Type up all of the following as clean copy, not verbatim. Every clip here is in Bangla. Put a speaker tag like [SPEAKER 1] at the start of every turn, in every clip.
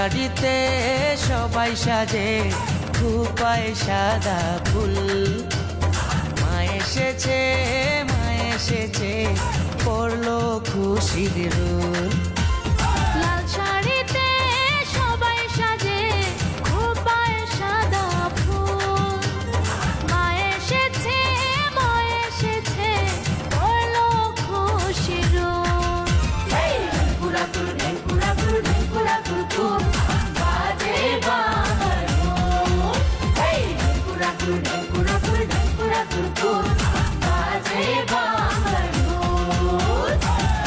[SPEAKER 1] শাড়িতে সবাই সাজে খোপায় সাদা ফুল। মা এসেছে মা এসেছে পড়লো খুশির রোল।
[SPEAKER 2] লাল শাড়িতে সবাই সাজে খোপায় সাদা ফুল। মা এসেছে পড়লো খুশির রোল।
[SPEAKER 3] ঢেঙ্কুরাকুর ঢেঙ্কুরাকুর ঢেঙ্কুরাকুর খুব বাজে বাংলার ঢোল। ঢেঙ্কুরাকুর ঢেঙ্কুরাকুর ঢেঙ্কুরাকুর খুব বাজে বাংলার ঢোল।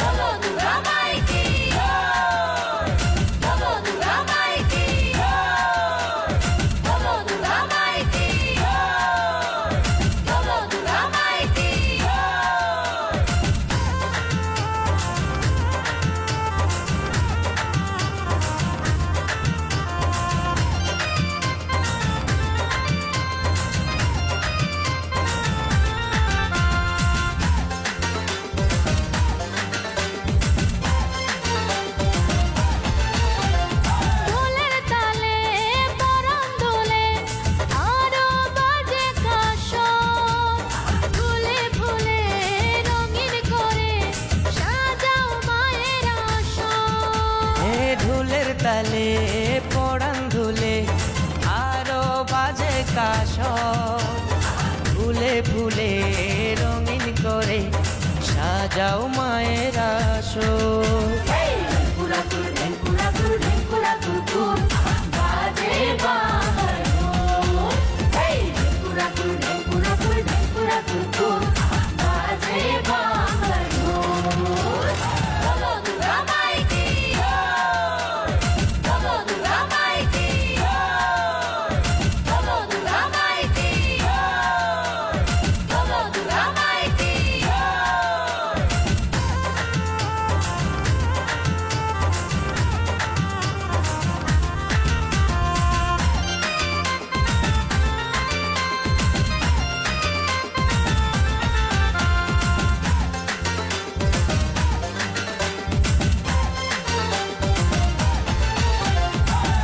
[SPEAKER 3] বলো দুর্গা মাই কি জয়, বলো দুর্গা মাই কি জয়, বলো দুর্গা মাই কি জয়, বলো দুর্গা মাই কি জয়।
[SPEAKER 2] ঢোলের তালে পরাণ দোলে, আরো বাজে কাঁসর। ফুলে ফুলে রঙিন করে সাজাও মায়ের আসর।
[SPEAKER 1] এ ঢোলের তালে পরাণ দুলে আরো বাজে কাঁসর। ফুলে ফুলে রঙিন করে সাজাও মায়ের আসর।
[SPEAKER 3] ঢেঙ্কুরাকুর ঢেঙ্কুরাকুর ঢেঙ্কুরাকুর খুব বাজে বাংলার ঢোল। ঢেঙ্কুরাকুর ঢেঙ্কুরাকুর ঢেঙ্কুরাকুর খুব বাজে বাংলার ঢোল। বলো দুর্গা মাই কি জয়, বলো দুর্গা মাই কি জয়, বলো দুর্গা মাই কি জয়, বলো দুর্গা মাই কি জয়।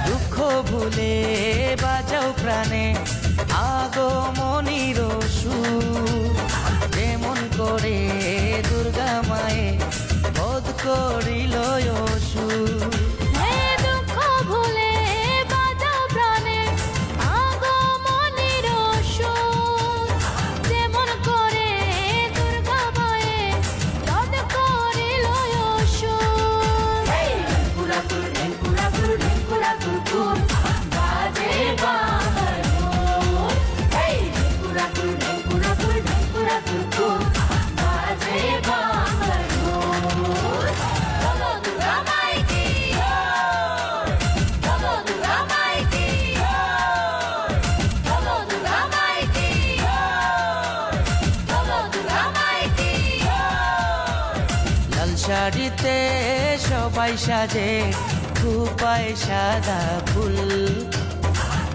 [SPEAKER 1] দুঃখ ভুলে বাজাও প্রাণে আগমনীর সুর। যেমন করে দুর্গা মায়ে বধ করিল অসুর।
[SPEAKER 2] হে দুঃখ ভুলে বাজাও প্রাণে আগমনীর সুর। যেমন করে দুর্গা মায়ে বধ করিল অসুর।
[SPEAKER 3] ঢেঙ্কুরাকুর ঢেঙ্কুরাকুর ঢেঙ্কুরাকুর খুব বাজে বাংলার ঢোল। ঢেঙ্কুরাকুর ঢেঙ্কুরাকুর ঢেঙ্কুরাকুর খুব বাজে বাংলার ঢোল। বলো দুর্গা মাই কি জয়, বলো দুর্গা মাই কি জয়, বলো দুর্গা মাই কি জয়, বলো দুর্গা মাই কি জয়।
[SPEAKER 1] লাল শাড়িতে সবাই সাজে খোপায় সাদা ফুল।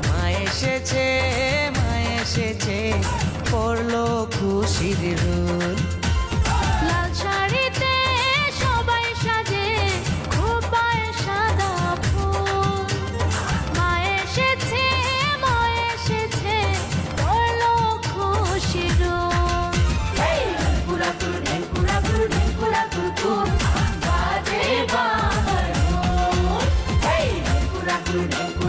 [SPEAKER 1] মা এসেছে পড়লো খুশির রোল।
[SPEAKER 2] লাল শাড়িতে সবাই সাজে খোপায় সাদা ফুল। মা এসেছে পড়লো খুশির রোল।
[SPEAKER 3] ঢেঙ্কুরাকুর ঢেঙ্কুরাকুর ঢেঙ্কুরাকুর খুব বাজে বাংলার ঢোল। ঢেঙ্কুরাকুর ঢেঙ্কুরাকুর